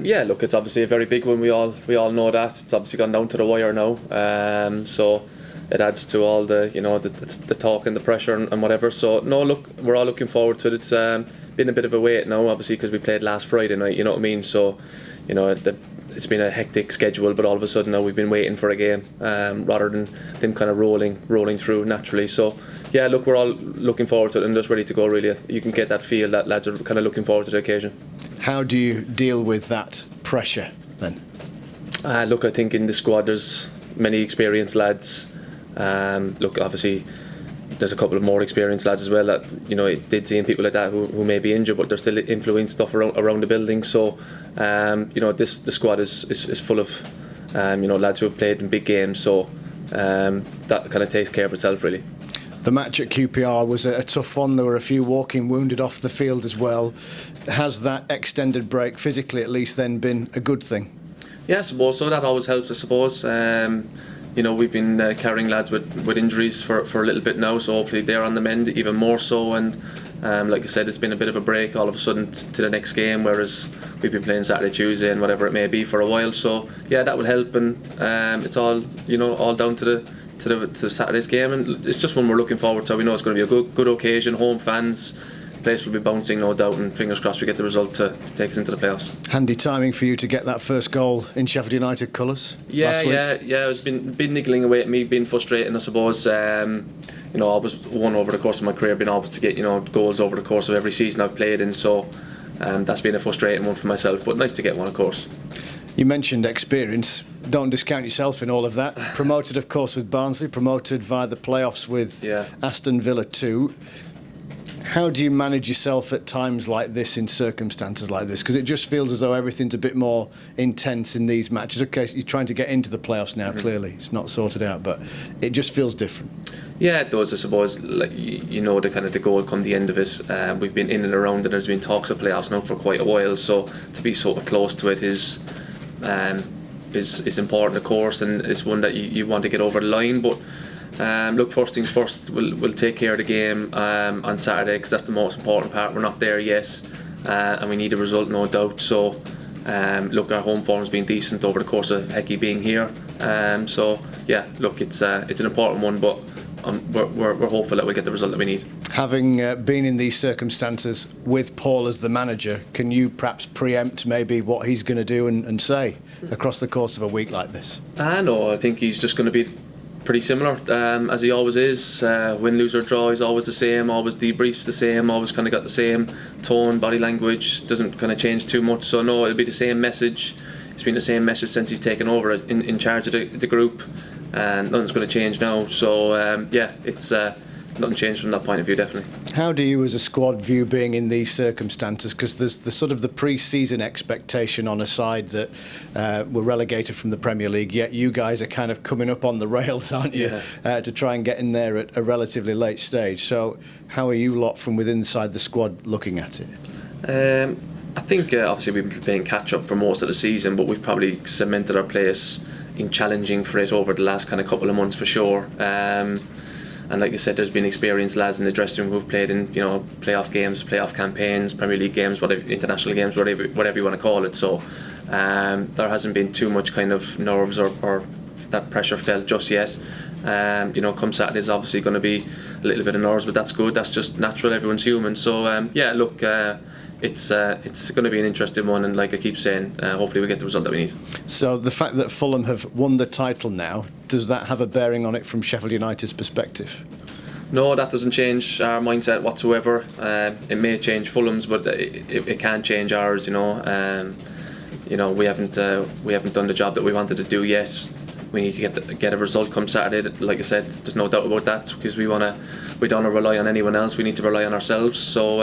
Yeah, look, it's obviously a very big one. We all know that. It's obviously gone down to the wire now. So it adds to all the the talk and the pressure and whatever. So no, look, we're all looking forward to it. It's been a bit of a wait now, obviously, because we played last Friday night. You know what I mean? So it's been a hectic schedule, but all of a sudden now we've been waiting for a game rather than them kind of rolling through naturally. So yeah, look, we're all looking forward to it and just ready to go. Really, you can get that feel that lads are kind of looking forward to the occasion. How do you deal with that pressure then? Look, I think in the squad there's many experienced lads. Look, obviously there's a couple of more experienced lads as well that did seeing people like that who may be injured, but they're still influencing stuff around the building. So the squad is full of lads who have played in big games. So that kind of takes care of itself, really. The match at QPR was a tough one. There were a few walking wounded off the field as well. Has that extended break, physically at least, then been a good thing? Yeah, I suppose so. That always helps, I suppose. We've been carrying lads with injuries for a little bit now, so hopefully they're on the mend even more so. And like I said, it's been a bit of a break all of a sudden to the next game, whereas we've been playing Saturday, Tuesday and whatever it may be for a while. So yeah, that will help, and it's all all down to Saturday's game, and it's just one we're looking forward to. We know it's going to be a good occasion, home fans, place will be bouncing no doubt, and fingers crossed we get the result to take us into the playoffs. Handy timing for you to get that first goal in Sheffield United colours last week. Yeah, it's been niggling away at me, been frustrating, I suppose. I was one over the course of my career, been able to get goals over the course of every season I've played in, so that's been a frustrating one for myself, but nice to get one, of course. You mentioned experience. Don't discount yourself in all of that. Promoted, of course, with Barnsley, promoted via the playoffs with Aston Villa too. How do you manage yourself at times like this, in circumstances like this? Because it just feels as though everything's a bit more intense in these matches. Okay, you're trying to get into the playoffs now, clearly. It's not sorted out, but it just feels different. Yeah, it does, I suppose. Like, the kind of the goal come the end of it. We've been in and around, and there's been talks of playoffs now for quite a while, so to be sort of close to it is important, of course, and it's one that you want to get over the line. But look, first things first, we'll take care of the game on Saturday, because that's the most important part. We're not there yet, and we need a result, no doubt. So look, our home form's been decent over the course of Hecky being here. So yeah, look, it's an important one, but we're hopeful that we'll get the result that we need. Having been in these circumstances with Paul as the manager, can you perhaps preempt maybe what he's going to do and say across the course of a week like this? No, I think he's just going to be pretty similar as he always is. Win, lose or draw, he's always the same, always debriefs the same, always kind of got the same tone, body language, doesn't kind of change too much. So no, it'll be the same message. It's been the same message since he's taken over in charge of the group, and nothing's going to change now. So it's nothing changed from that point of view, definitely. How do you as a squad view being in these circumstances? Because there's the sort of the pre-season expectation on a side that were relegated from the Premier League, yet you guys are kind of coming up on the rails, aren't you, to try and get in there at a relatively late stage. So how are you lot from within inside the squad looking at it? I think obviously we've been playing catch-up for most of the season, but we've probably cemented our place in challenging for it over the last kind of couple of months for sure. And like I said, there's been experienced lads in the dressing room who've played in playoff games, playoff campaigns, Premier League games, whatever, international games, whatever you want to call it. So there hasn't been too much kind of nerves or that pressure felt just yet. Come Saturday is obviously going to be a little bit of nerves, but that's good. That's just natural. Everyone's human. So look, it's going to be an interesting one, and like I keep saying, hopefully we get the result that we need. So the fact that Fulham have won the title now, does that have a bearing on it from Sheffield United's perspective? No, that doesn't change our mindset whatsoever. It may change Fulham's, but it can't change ours. We haven't done the job that we wanted to do yet. We need to get a result come Saturday. Like I said, there's no doubt about that, because we don't want to rely on anyone else. We need to rely on ourselves. So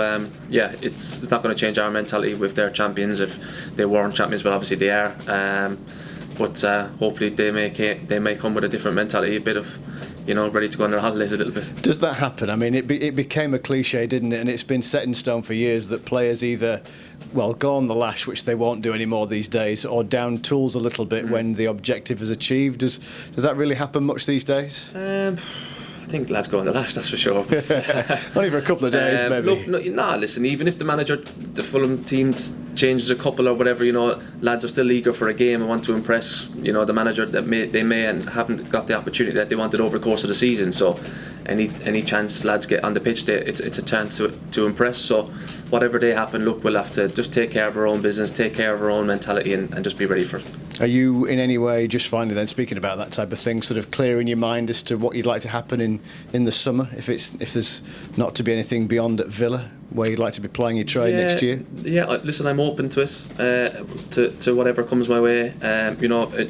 it's not going to change our mentality with their champions. If they weren't champions, but obviously they are. But hopefully they may come with a different mentality, a bit of ready to go on their holidays a little bit. Does that happen? I mean, it became a cliche, didn't it? And it's been set in stone for years that players either go on the lash, which they won't do anymore these days, or down tools a little bit when the objective is achieved. Does that really happen much these days? I think lads go on the lash, that's for sure. Only for a couple of days, maybe. Look, listen, even if the manager, the Fulham team changes a couple or whatever, lads are still eager for a game and want to impress, the manager that they may and haven't got the opportunity that they wanted over the course of the season. So any chance lads get on the pitch, it's a chance to impress. So whatever day happen, look, we'll have to just take care of our own business, take care of our own mentality, and just be ready for it. Are you in any way just finally then, speaking about that type of thing, sort of clear in your mind as to what you'd like to happen in the summer, if there's not to be anything beyond at Villa, where you'd like to be playing your trade next year? Yeah, listen, I'm open to it, to whatever comes my way.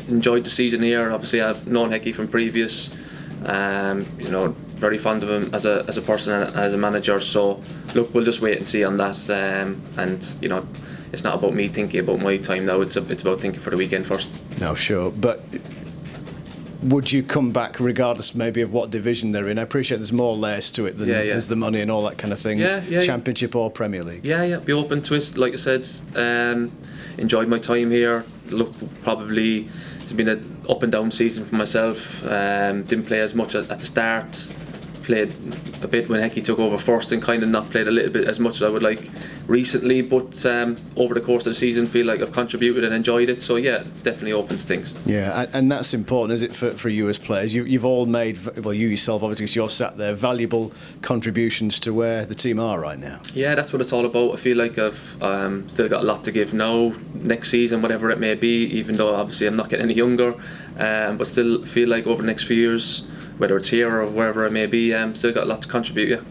Enjoyed the season here. Obviously, I've known Hecky from previous. Very fond of him as a person and as a manager. So look, we'll just wait and see on that. It's not about me thinking about my time now. It's about thinking for the weekend first. No, sure, but would you come back regardless maybe of what division they're in? I appreciate there's more layers to it than there's the money and all that kind of thing. Championship or Premier League. Yeah, be open to it. Like I said, enjoyed my time here. Look, probably it's been an up and down season for myself. Didn't play as much at the start. Played a bit when Hecky took over first, and kind of not played a little bit as much as I would like recently, but over the course of the season feel like I've contributed and enjoyed it. So yeah, definitely open to things. Yeah, and that's important, is it, for you as players? You've all made, well, you yourself obviously, because you're sat there, valuable contributions to where the team are right now. Yeah, that's what it's all about. I feel like I've still got a lot to give now, next season, whatever it may be, even though obviously I'm not getting any younger, but still feel like over the next few years, whether it's here or wherever it may be, still got a lot to contribute. Yeah.